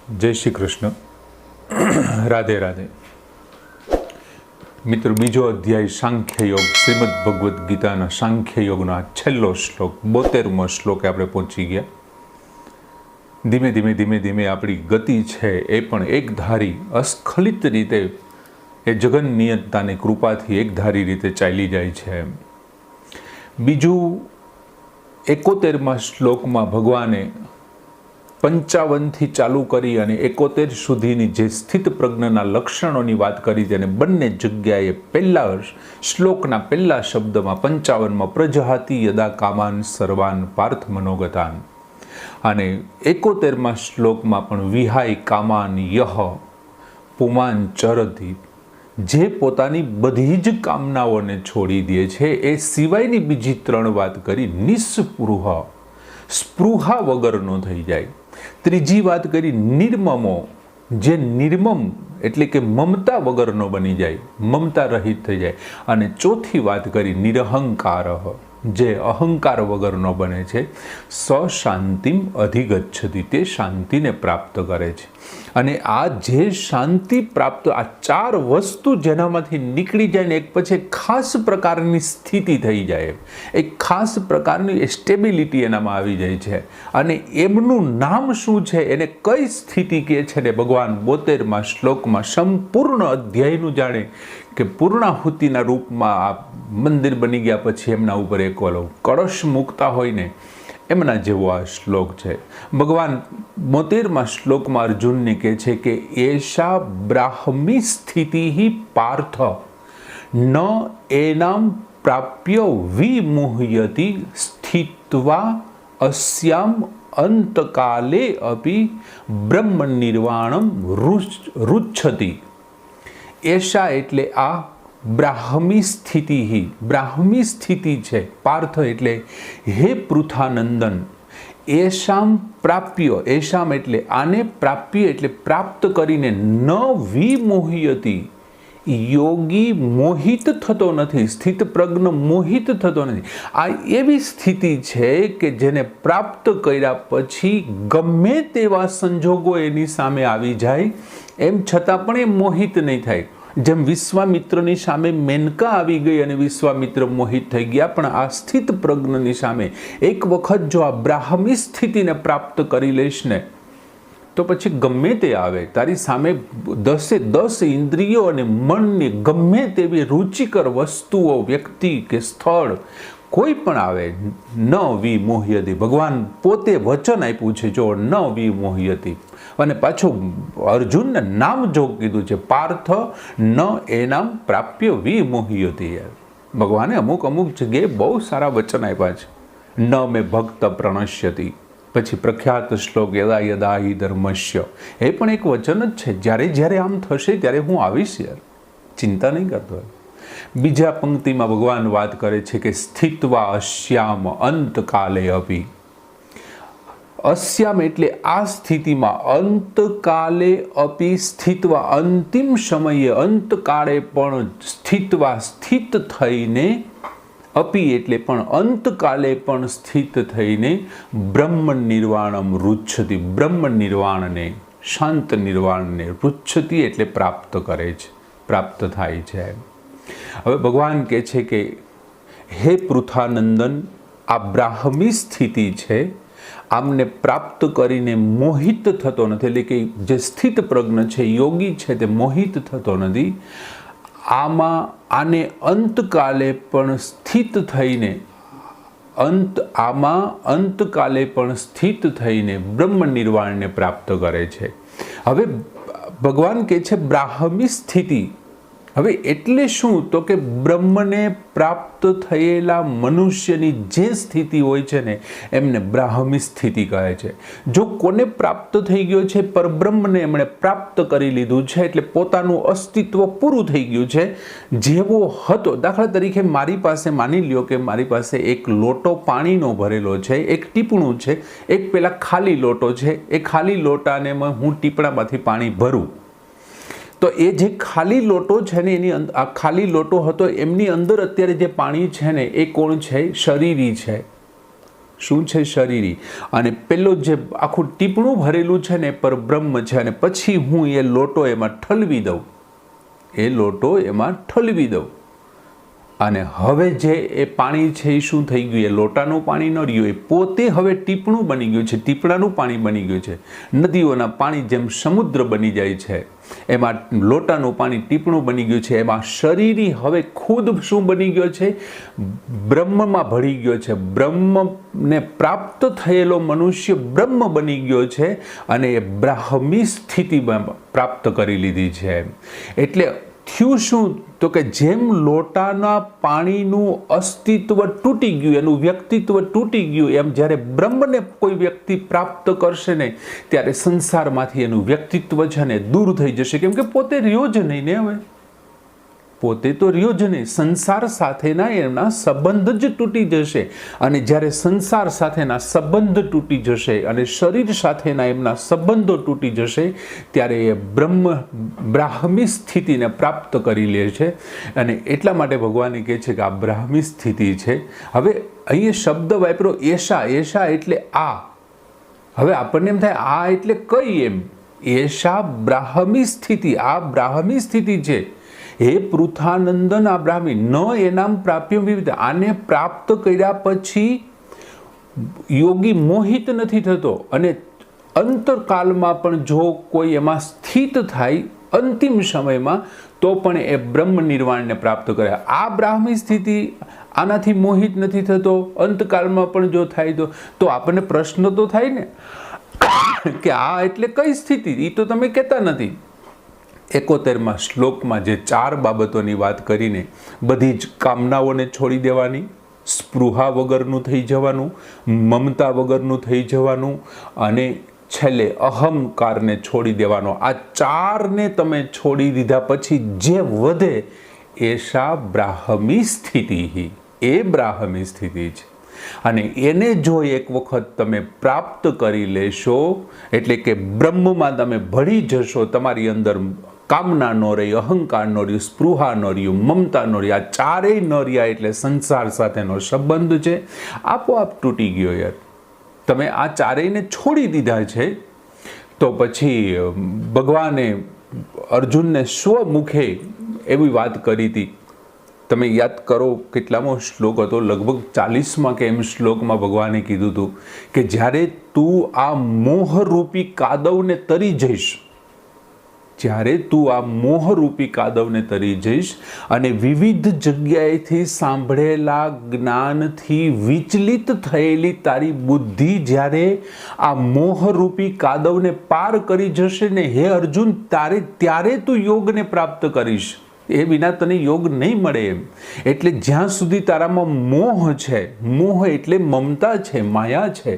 જય શ્રી કૃષ્ણ. રાધે રાધે. મિત્રો, બીજો અધ્યાય સાંખ્ય યોગ, શ્રીમદ ભગવદ્ ગીતાના સાંખ્ય યોગનો છેલ્લો શ્લોક 72મો શ્લોકે આપણે પહોંચી ગયા. ધીમે ધીમે ધીમે ધીમે આપણી ગતિ છે એ પણ એકધારી અસ્ખલિત રીતે એ જગન નિયંતાની કૃપાથી એકધારી રીતે ચાલી જાય છે. બીજું 71મા શ્લોકમાં ભગવાને 55થી ચાલુ કરી અને 71 સુધીની જે સ્થિત પ્રજ્ઞના લક્ષણોની વાત કરી તેને બંને જગ્યાએ પહેલા શ્લોકના પહેલા શબ્દમાં 55માં પ્રજહાતિ યદા કામાન સર્વાન પાર્થ મનોગતાન અને 71મા શ્લોકમાં પણ વિહાય કામાન યહ પુમાન ચરતિ, જે પોતાની બધી જ કામનાઓને છોડી દે છે એ સિવાયની બીજી 3 વાત કરી. નિસ્પૃહ, સ્પૃહા વગરનો થઈ જાય. ત્રીજી વાત કરી નિર્મમો, જે નિર્મમ એટલે કે મમતા વગરનો બની જાય, મમતા રહિત થઈ જાય. અને ચોથી વાત કરી નિરહંકાર, જે અહંકાર વગરનો બને છે. શાંતિમ અધિગચ્છતિ, તે શાંતિને પ્રાપ્ત કરે છે. અને આ જે શાંતિ પ્રાપ્ત, આ 4 વસ્તુ જેનામાંથી નીકળી જાય ને એક પછી ખાસ પ્રકારની સ્થિતિ થઈ જાય, એક ખાસ પ્રકારની સ્ટેબિલિટી એનામાં આવી જાય છે. અને એમનું નામ શું છે, એને કઈ સ્થિતિ કહે છે ને ભગવાન 72મા શ્લોકમાં સંપૂર્ણ અધ્યાયનું જાણે કે પૂર્ણાહુતિના રૂપમાં આ મંદિર બની ગયા પછી એમના ઉપર એક ઓલો કળશ મૂકતા હોય ને એમના જેવો આ શ્લોક છે. ભગવાન 72મા શ્લોકમાં અર્જુનને કહે છે કે એષા બ્રાહ્મી સ્થિતિ પાર્થ ન એનામ પ્રાપ્ય વિમુહ્યતિ સ્થિત્વા અસ્યામ અંતકાલે અપી બ્રહ્મ નિર્વાણમ રુચ્છતિ. એષા એટલે આ બ્રાહ્મી સ્થિતિ, બ્રાહ્મી સ્થિતિ છે પાર્થ એટલે હે પૃથાનંદન. એશામ પ્રાપ્ય, એશામ એટલે આને પ્રાપ્ય એટલે પ્રાપ્ત કરીને ન વિમોહ્યતિ, યોગી મોહિત થતો નથી, સ્થિત પ્રજ્ઞ મોહિત થતો નથી. આ એવી સ્થિતિ છે કે જેને પ્રાપ્ત કર્યા પછી ગમે તેવા સંજોગો એની સામે આવી જાય એમ છતાં પણ એ મોહિત નહીં થાય. જેમ વિશ્વામિત્રની સામે મેનકા આવી ગઈ અને વિશ્વામિત્ર મોહિત થઈ ગયા, પણ આ સ્થિત પ્રજ્ઞની સામે એક વખત જો આ બ્રાહ્મી સ્થિતિને પ્રાપ્ત કરી લઈશ ને તો પછી ગમે તે આવે તારી સામે 10 ઇન્દ્રિયો અને મનની ગમે તેવી રુચિકર વસ્તુઓ, વ્યક્તિ કે સ્થળ કોઈ પણ આવે, ન વિમોહ્યતિ. ભગવાન પોતે વચન આપ્યું છે, જો ન વિમોહ્યતિ. અને પાછું અર્જુનને નામ જો કીધું છે પાર્થ ન એનામ પ્રાપ્ય વિમોહ્યતિ. ભગવાને અમુક જગ્યાએ બહુ સારા વચન આપ્યા છે. ન મેં ભક્ત પ્રણશ્યતિ, પછી પ્રખ્યાત શ્લોક યદા યદા હિ ધર્મસ્ય, એ પણ એક વચન જ છે. જ્યારે આમ થશે ત્યારે હું આવીશ યાર, ચિંતા નહીં કરતો. બીજા પંક્તિમાં ભગવાન વાત કરે છે કે સ્થિત્વા અશ્યામ અંતકાલે અપી. અસ્યામ એટલે આ સ્થિતિમાં, અંતકાલે અપી સ્થિત્વા, અંતિમ સમયે અંતકાળે પણ સ્થિત્વા સ્થિત થઈને, અપી એટલે પણ અંતકાલે પણ સ્થિત થઈને બ્રહ્મ નિર્વાણમ રુચ્છતિ, બ્રહ્મ નિર્વાણને, શાંત નિર્વાણને રુચ્છતિ એટલે પ્રાપ્ત કરે છે, પ્રાપ્ત થાય છે. હવે ભગવાન કહે છે કે હે પૃથાનંદન, આ બ્રાહ્મી સ્થિતિ છે, આમને પ્રાપ્ત કરીને મોહિત થતો નથી. એટલે કે જે સ્થિત પ્રજ્ઞ છે, યોગી છે, તે મોહિત થતો નથી. આને અંતકાલે પણ સ્થિત થઈને, અંતકાલે પણ સ્થિત થઈને બ્રહ્મ નિર્વાણને પ્રાપ્ત કરે છે. હવે ભગવાન કહે છે બ્રાહ્મી સ્થિતિ. હવે એટલે શું, તો કે બ્રહ્મને પ્રાપ્ત થયેલા મનુષ્યની જે સ્થિતિ હોય છે ને એમને બ્રાહ્મી સ્થિતિ કહે છે. જો કોને પ્રાપ્ત થઈ ગયો છે, પરબ્રહ્મને એમણે પ્રાપ્ત કરી લીધું છે, એટલે પોતાનું અસ્તિત્વ પૂરું થઈ ગયું છે. જેવો હતો, દાખલા તરીકે મારી પાસે, માની લ્યો કે મારી પાસે એક લોટો પાણીનો ભરેલો છે, એક ટીપણું છે, એક પેલા ખાલી લોટો છે. એ ખાલી લોટાને હું ટીપણામાંથી પાણી ભરું તો એ જે ખાલી લોટો છે ને એની આ ખાલી લોટો હતો એમની અંદર અત્યારે જે પાણી છે ને એ કોણ છે? શરીરી છે. શું છે? શરીરી. અને પેલો જે આખું ટીપણું ભરેલું છે ને પર બ્રહ્મ છે, અને પછી હું એ લોટો એમાં ઠલવી દઉં, એ લોટો એમાં ઠલવી દઉં, અને હવે જે એ પાણી છે એ શું થઈ ગયું? એ લોટાનું પાણી ન રહ્યું, એ પોતે હવે ટીપણું બની ગયું છે, ટીપણાનું પાણી બની ગયું છે. નદીઓના પાણી જેમ સમુદ્ર બની જાય છે, એમાં લોટાનું પાણી ટીપણું બની ગયું છે. એમાં શરીરી હવે ખુદ શું બની ગયો છે? બ્રહ્મમાં ભળી ગયો છે. બ્રહ્મને પ્રાપ્ત થયેલો મનુષ્ય બ્રહ્મ બની ગયો છે, અને એ બ્રાહ્મી સ્થિતિમાં પ્રાપ્ત કરી લીધી છે. એટલે થયું શું? તો કે જેમ લોટાના પાણીનું અસ્તિત્વ તૂટી ગયું, એનું વ્યક્તિત્વ તૂટી ગયું, એમ જ્યારે બ્રહ્મને કોઈ વ્યક્તિ પ્રાપ્ત કરશે ને ત્યારે સંસારમાંથી એનું વ્યક્તિત્વ છે ને દૂર થઈ જશે. કેમ કે પોતે રહ્યો જ નહીં ને, હવે પોતે તો રહ્યો જ નહીં, સંસાર સાથેના એમના સંબંધ જ તૂટી જશે. અને જ્યારે સંસાર સાથેના સંબંધ તૂટી જશે અને શરીર સાથેના એમના સંબંધો તૂટી જશે, ત્યારે એ બ્રાહ્મી સ્થિતિને પ્રાપ્ત કરી લે છે. અને એટલા માટે ભગવાન કહે છે કે આ બ્રાહ્મી સ્થિતિ છે. હવે અહીંયા શબ્દ વાપરો એશા. એશા એટલે આ. હવે આપણને એમ થાય આ એટલે કઈ? એમ એશા બ્રાહ્મી સ્થિતિ, આ બ્રાહ્મી સ્થિતિ છે. હે પૃથાનંદન, આ બ્રાહ્મી ન એનામ પ્રાપ્ય વિવિધ. આને પ્રાપ્ત કર્યા પછી યોગી મોહિત નથી થતો, અને અંતરકાલમાં પણ જો કોઈ એમાં સ્થિત થાય અંતિમ સમયમાં, તો પણ એ બ્રહ્મ નિર્વાણને પ્રાપ્ત કરે. આ બ્રાહ્મી સ્થિતિ, આનાથી મોહિત નથી થતો, અંતકાલમાં પણ જો થાય તો આપણને પ્રશ્ન તો થાય ને કે આ એટલે કઈ સ્થિતિ? એ તો તમે કહેતા નથી. 71માં શ્લોકમાં જે 4 બાબતોની વાત કરીને, બધી જ કામનાઓને છોડી દેવાની, સ્પૃહા વગરનું થઈ જવાનું, મમતા વગરનું થઈ જવાનું, અને છેલ્લે અહંકારને છોડી દેવાનો. આ 4ને તમે છોડી દીધા પછી જે વધે એશા બ્રાહ્મી સ્થિતિ, એ બ્રાહ્મી સ્થિતિ છે. અને એને જો એક વખત તમે પ્રાપ્ત કરી લેશો, એટલે કે બ્રહ્મમાં તમે ભળી જશો, તમારી અંદર કામના ન રહી, અહંકાર ન રહ્યું, સ્પૃહા ન રહ્યું, મમતા ન રહી, આ ચારેય ન રહ્યા, એટલે સંસાર સાથેનો સંબંધ છે આપોઆપ તૂટી ગયો. યાર, તમે આ ચારેયને છોડી દીધા છે. તો પછી ભગવાને અર્જુનને સ્વમુખે એવી વાત કરી હતી. તમે યાદ કરો કેટલામો શ્લોક હતો? લગભગ 40માં કે એમ શ્લોકમાં ભગવાને કીધું હતું કે જ્યારે તું આ મોહરૂપી કાદવને તરી જઈશ, જ્યારે તું આ મોહરૂપી કાદવને તરી જઈશ અને વિવિધ જગ્યાએથી સાંભળેલા જ્ઞાનથી વિચલિત થયેલી તારી બુદ્ધિ જ્યારે આ મોહરૂપી કાદવને પાર કરી જશે ને, હે અર્જુન, ત્યારે તું યોગને પ્રાપ્ત કરીશ. એ વિના તને યોગ નહીં મળે એમ. એટલે જ્યાં સુધી તારામાં મોહ છે, મોહ એટલે મમતા છે, માયા છે,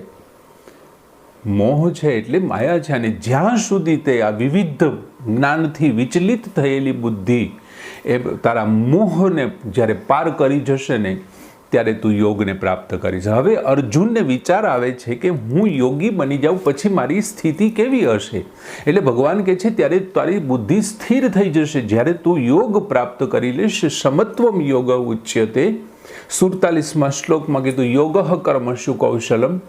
મોહ છે એટલે માયા છે, અને જ્યાં સુધી તે આ વિવિધ જ્ઞાનથી વિચલિત થયેલી બુદ્ધિ એ તારા મોહને જ્યારે પાર કરી જશે ને, ત્યારે તું યોગને પ્રાપ્ત કરીશ. હવે અર્જુનને વિચાર આવે છે કે હું યોગી બની જાઉં પછી મારી સ્થિતિ કેવી હશે? એટલે ભગવાન કહે છે ત્યારે તારી બુદ્ધિ સ્થિર થઈ જશે જ્યારે તું યોગ પ્રાપ્ત કરી લઈશ. સમત્વમ યોગ ઉચ્યતે. 47માં શ્લોકમાં કીધું યોગઃ કર્મશુ કૌશલમ.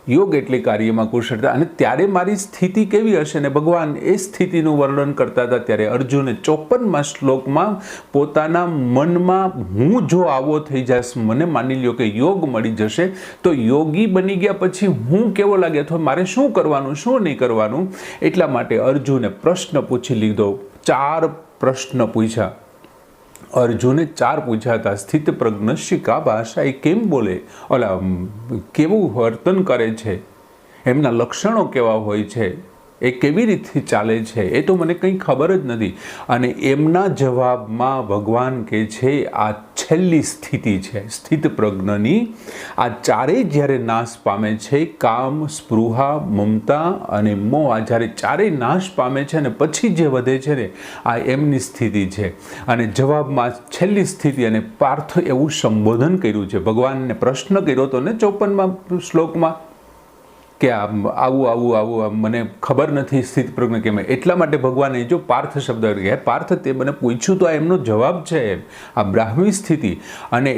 યોગ એટલે કાર્યમાં કુશળતા. અને ત્યારે મારી સ્થિતિ કેવી હશે? ને ભગવાન એ સ્થિતિનું વર્ણન કરતા હતા. ત્યારે અર્જુને 54માં શ્લોકમાં પોતાના મનમાં હું જો આવો થઈ જઈશ, મને માની લ્યો કે યોગ મળી જશે, તો યોગી બની ગયા પછી હું કેવો લાગે, અથવા મારે શું કરવાનું, શું નહીં કરવાનું. એટલા માટે અર્જુને પ્રશ્ન પૂછી લીધો. 4 પ્રશ્ન પૂછ્યા. અર્જુને 4 પૂછ્યા હતા. સ્થિત પ્રજ્ઞસ્ય કા ભાષા, એ કેમ બોલે, ઓલા કેવું વર્તન કરે છે, એમના લક્ષણો કેવા હોય છે, એ કેવી રીતે ચાલે છે, એ તો મને કંઈ ખબર જ નથી. અને એમના જવાબમાં ભગવાન કહે છે આ છેલ્લી સ્થિતિ છે સ્થિત પ્રજ્ઞની. આ ચારેય જ્યારે નાશ પામે છે, કામ, સ્પૃહા, મમતા અને મોહ, આ જ્યારે ચારેય નાશ પામે છે ને પછી જે વધે છે ને, આ એમની સ્થિતિ છે. અને જવાબમાં છેલ્લી સ્થિતિ, અને પાર્થ એવું સંબોધન કર્યું છે. ભગવાનને પ્રશ્ન કર્યો હતો ને 54માં શ્લોકમાં કે આવું મને ખબર નથી સ્થિત પ્રજ્ઞ કેમ. એટલા માટે ભગવાને જો પાર્થ શબ્દ કહે, પાર્થ તે મને પૂછ્યું તો આ એમનો જવાબ છે, આ બ્રાહ્મી સ્થિતિ. અને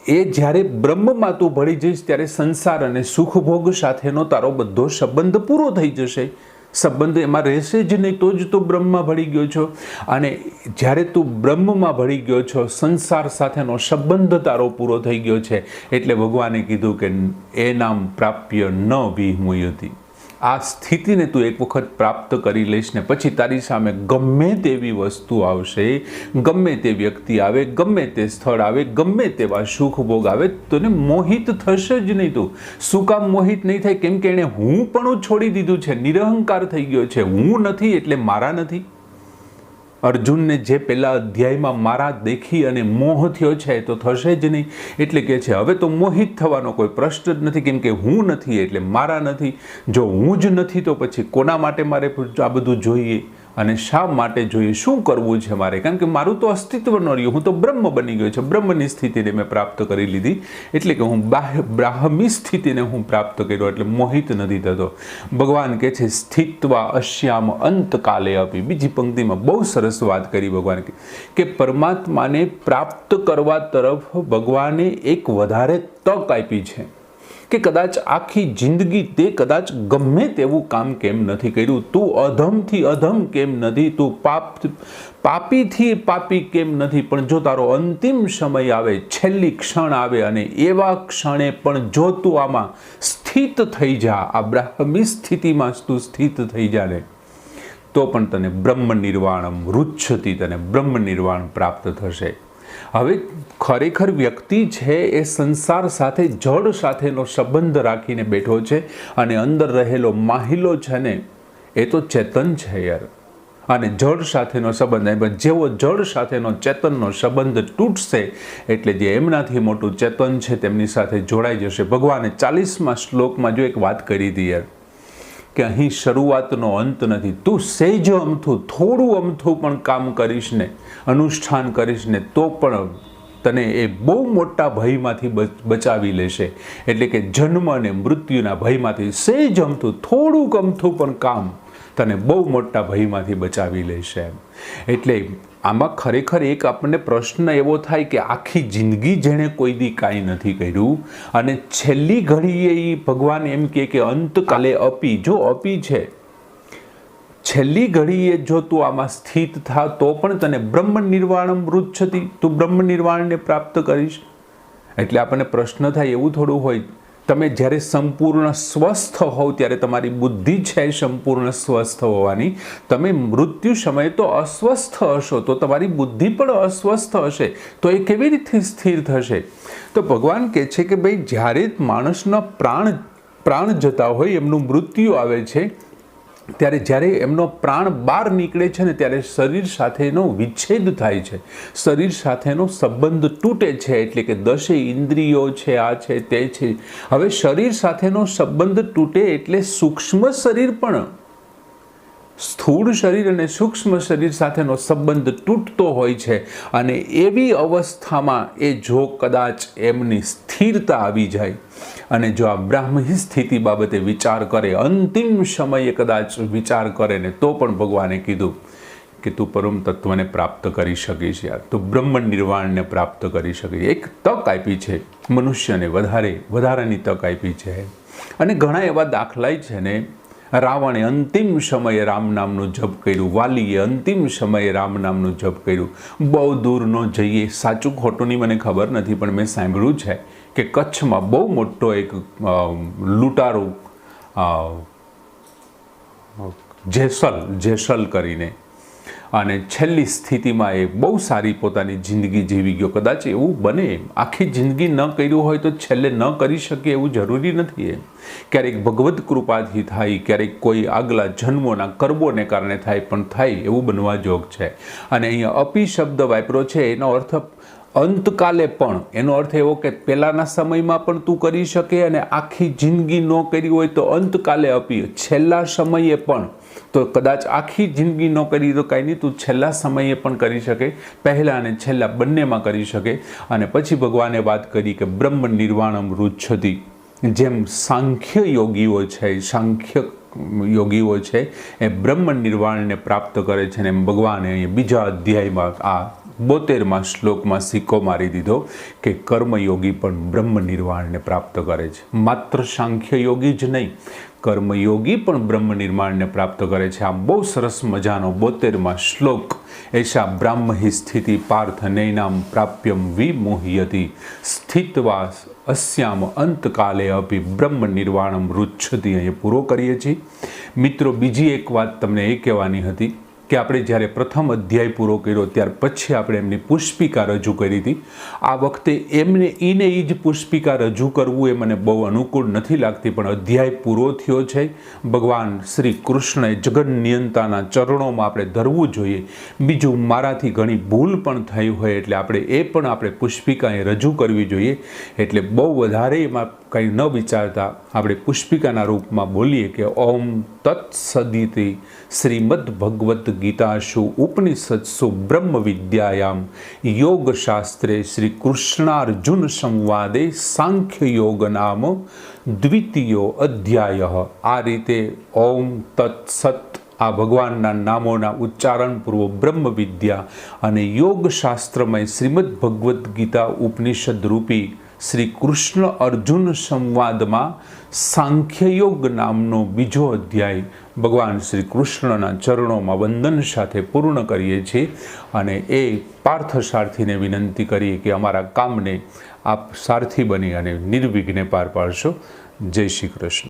એ જ્યારે બ્રહ્મમાં તું ભળી જઈશ ત્યારે સંસાર અને સુખભોગ સાથેનો તારો બધો સંબંધ પૂરો થઈ જશે. સંબંધ એમાં રહેશે જ નહીં, તો જ તું બ્રહ્મમાં ભળી ગયો છો. અને જ્યારે તું બ્રહ્મમાં ભળી ગયો છો, સંસાર સાથેનો સંબંધ તારો પૂરો થઈ ગયો છે, એટલે ભગવાને કીધું કે એ નામ પ્રાપ્ય ન વિમુયતિ. આ સ્થિતિને તું એક વખત પ્રાપ્ત કરી લઈશ ને પછી તારી સામે ગમે તેવી વસ્તુ આવશે, ગમે તે વ્યક્તિ આવે, ગમે તે સ્થળ આવે, ગમે તેવા સુખ ભોગ આવે, તને મોહિત થશે જ નહીં. તું શું કામ મોહિત નહીં થાય? કેમ કે એણે હું પણ છોડી દીધું છે, નિરહંકાર થઈ ગયો છે. હું નથી એટલે મારા નથી. અર્જુનને જે પહેલા અધ્યાયમાં મારા દેખી અને મોહ થયો છે તો થશે જ નહીં. એટલે કે છે હવે તો મોહિત થવાનો કોઈ પ્રશ્ન જ નથી, કેમ કે હું નથી એટલે મારા નથી. જો હું જ નથી તો પછી કોના માટે મારે આ બધું જોઈએ અને શા માટે જોઈએ? શું કરવું છે મારે? કારણ કે મારું તો અસ્તિત્વ ન રહ્યું, હું તો બ્રહ્મ બની ગયો છું. બ્રહ્મની સ્થિતિને મેં પ્રાપ્ત કરી લીધી, એટલે કે હું બ્રાહ્મી સ્થિતિને હું પ્રાપ્ત કર્યો, એટલે મોહિત નથી થતો. ભગવાન કહે છે સ્થિત્વા અશ્યામ અંતકાલે અપી. બીજી પંક્તિમાં બહુ સરસ વાત કરી ભગવાન કે પરમાત્માને પ્રાપ્ત કરવા તરફ ભગવાને એક વધારે તક આપી છે કે કદાચ આખી જિંદગી તે કદાચ ગમે તેવું કામ કેમ નથી કર્યું, તું અધમથી અધમ કેમ નથી, તું પાપીથી પાપી કેમ નથી, પણ જો તારો અંતિમ સમય આવે, છેલ્લી ક્ષણ આવે અને એવા ક્ષણે પણ જો તું આમાં સ્થિત થઈ જા, આ બ્રાહ્મી સ્થિતિમાં તું સ્થિત થઈ જા ને, તો પણ તને બ્રહ્મ નિર્વાણમ રુચ્છતિ, તને બ્રહ્મ નિર્વાણ પ્રાપ્ત થશે. હવે ખરેખર વ્યક્તિ છે એ સંસાર સાથે જળ સાથેનો સંબંધ રાખીને બેઠો છે અને અંદર રહેલો માહિલો છે ને એ તો ચેતન છે યાર. અને જળ સાથેનો સંબંધ, જેવો જળ સાથેનો ચેતનનો સંબંધ તૂટશે એટલે જે એમનાથી મોટું ચેતન છે તેમની સાથે જોડાઈ જશે. ભગવાને 40મા શ્લોકમાં જો એક વાત કરી હતી યાર કે અહીં શરૂઆતનો અંત નથી. તું સહેજ અમથું થોડું અમથું પણ કામ કરીશ ને, અનુષ્ઠાન કરીશ ને, તો પણ તને એ બહુ મોટા ભયમાંથી બચાવી લેશે. એટલે કે જન્મ અને મૃત્યુના ભયમાંથી સહેજ અમથું થોડુંક અમથું પણ કામ તને બહુ મોટા ભયમાંથી બચાવી લેશે. એટલે આમાં ખરેખર એક આપણને પ્રશ્ન એવો થાય કે આખી જિંદગી જેણે કોઈ દી કાંઈ નથી કર્યું અને છેલ્લી ઘડીએ એ ભગવાન એમ કે અંતકાલે અપી, જો અપી છે છેલ્લી ઘડીએ જો તું આમાં સ્થિત થા તો પણ તને બ્રહ્મ નિર્વાણમ રુચ્છતિ, તું બ્રહ્મ નિર્વાણને પ્રાપ્ત કરીશ. એટલે આપણને પ્રશ્ન થાય એવું થોડું હોય, તમે જ્યારે સંપૂર્ણ સ્વસ્થ હોવ ત્યારે તમારી બુદ્ધિ છે સંપૂર્ણ સ્વસ્થ હોવાની, તમે મૃત્યુ સમયે તો અસ્વસ્થ હશો તો તમારી બુદ્ધિ પણ અસ્વસ્થ હશે, તો એ કેવી રીતે સ્થિર થશે? તો ભગવાન કહે છે કે ભાઈ જ્યારે માણસના પ્રાણ જતા હોય, એમનું મૃત્યુ આવે છે, ત્યારે જ્યારે એમનો પ્રાણ બહાર નીકળે છે ને ત્યારે શરીર સાથેનો વિચ્છેદ થાય છે, શરીર સાથેનો સંબંધ તૂટે છે. એટલે કે 10 ઇન્દ્રિયો છે, આ છે, તે છે. હવે શરીર સાથેનો સંબંધ તૂટે એટલે સૂક્ષ્મ શરીર પણ, સ્થૂળ શરીર અને સૂક્ષ્મ શરીર સાથેનો સંબંધ તૂટતો હોય છે. અને એવી અવસ્થામાં એ જો કદાચ એમની સ્થિરતા આવી જાય અને જો આ બ્રાહ્મી સ્થિતિ બાબતે વિચાર કરે, અંતિમ સમયે કદાચ વિચાર કરે ને, તો પણ ભગવાને કીધું કે તું પરમ તત્વને પ્રાપ્ત કરી શકીશ યાર, તું બ્રહ્મ નિર્વાણને પ્રાપ્ત કરી શકીશ. એક તક આપી છે મનુષ્યને, વધારાની તક આપી છે. અને ઘણા એવા દાખલા છે ને, રાવણે અંતિમ સમયે રામ નામનું જપ કર્યું, વાલીએ અંતિમ સમયે રામ નામનું જપ કર્યું. બહુ દૂર ન જઈએ, સાચું ખોટુંની મને ખબર નથી, પણ મેં સાંભળ્યું છે કે કચ્છમાં બહુ મોટો એક લૂંટારો જેસલ કરીને, અને છેલ્લી સ્થિતિમાં એ બહુ સારી પોતાની જિંદગી જીવી ગયો. કદાચ એવું બને, આખી જિંદગી ન કર્યું હોય તો છેલ્લે ન કરી શકે એવું જરૂરી નથી. એ ક્યારેક ભગવદ્ કૃપાથી થાય, ક્યારેક કોઈ આગલા જન્મોના કર્મોને કારણે થાય, પણ થાય એવું બનવા જોગ છે. અને અહીંયા અપી શબ્દ વાપર્યો છે, એનો અર્થ અંતકાલે પણ, એનો અર્થ એવો કે પહેલાંના સમયમાં પણ તું કરી શકે, અને આખી જિંદગી ન કરી હોય તો અંતકાલે અપી, છેલ્લા સમયે પણ. તો કદાચ આખી જિંદગી ન કરી તો કાંઈ નહીં, તું છેલ્લા સમયે પણ કરી શકે, પહેલાં અને છેલ્લા બંનેમાં કરી શકે. અને પછી ભગવાને વાત કરી કે બ્રહ્મ નિર્વાણમ રુચ્છતિ, જેમ સાંખ્ય યોગીઓ છે એ બ્રહ્મ નિર્વાણને પ્રાપ્ત કરે છે ને, એમ ભગવાને અહીંયા બીજા અધ્યાયમાં આ 72માં શ્લોકમાં સિક્કો મારી દીધો કે કર્મયોગી પણ બ્રહ્મ નિર્વાણને પ્રાપ્ત કરે છે. માત્ર સાંખ્ય યોગી જ નહીં, કર્મયોગી પણ બ્રહ્મ નિર્માણને પ્રાપ્ત કરે છે. આ બહુ સરસ મજાનો 72માં શ્લોક. એશા બ્રાહ્મહિ સ્થિતિ પાર્થ નૈનામ પ્રાપ્યમ વિમોહયતિ સ્થિત્વા અસ્યામ અંતકાલે અપી બ્રહ્મ નિર્વાણમ રુચ્છતિ. અહીં પૂરો કરીએ છીએ મિત્રો. બીજી એક વાત તમને એ કહેવાની હતી કે આપણે જ્યારે પ્રથમ અધ્યાય પૂરો કર્યો ત્યાર પછી આપણે એમની પુષ્પિકા રજૂ કરી હતી. આ વખતે એમને એ જ પુષ્પિકા રજૂ કરવું એ મને બહુ અનુકૂળ નથી લાગતી, પણ અધ્યાય પૂરો થયો છે. ભગવાન શ્રી કૃષ્ણએ જગન નિયંતાના ચરણોમાં આપણે ધરવું જોઈએ. બીજું, મારાથી ઘણી ભૂલ પણ થઈ હોય એટલે આપણે પુષ્પિકાએ રજૂ કરવી જોઈએ. એટલે બહુ વધારે એમાં કંઈ ન વિચારતા આપણે પુષ્પિકાના રૂપમાં બોલીએ કે ઓમ તત્સદિતિ શ્રીમદ ભગવદ્ ગીતાસુ ઉપનિષત્સુ બ્રહ્મ વિદ્યાયામ યોગશાસ્ત્રે શ્રી કૃષ્ણાર્જુન સંવાદે સાંખ્ય યોગ નામ દ્વિતીયો અધ્યાય. આ રીતે ઓમ તત્સત આ ભગવાનના નામોના ઉચ્ચારણપૂર્વક બ્રહ્મ વિદ્યા અને યોગશાસ્ત્રમય શ્રીમદ ભગવદ્ ગીતા ઉપનિષદ રૂપી શ્રી કૃષ્ણ અર્જુન સંવાદમાં સાંખ્યયોગ નામનો બીજો અધ્યાય ભગવાન શ્રી કૃષ્ણના ચરણોમાં વંદન સાથે પૂર્ણ કરીએ છીએ. અને એ પાર્થસારથીને વિનંતી કરીએ કે અમારા કામને આપ સારથી બની અને નિર્વિઘ્ને પાર પાડશો. જય શ્રી કૃષ્ણ.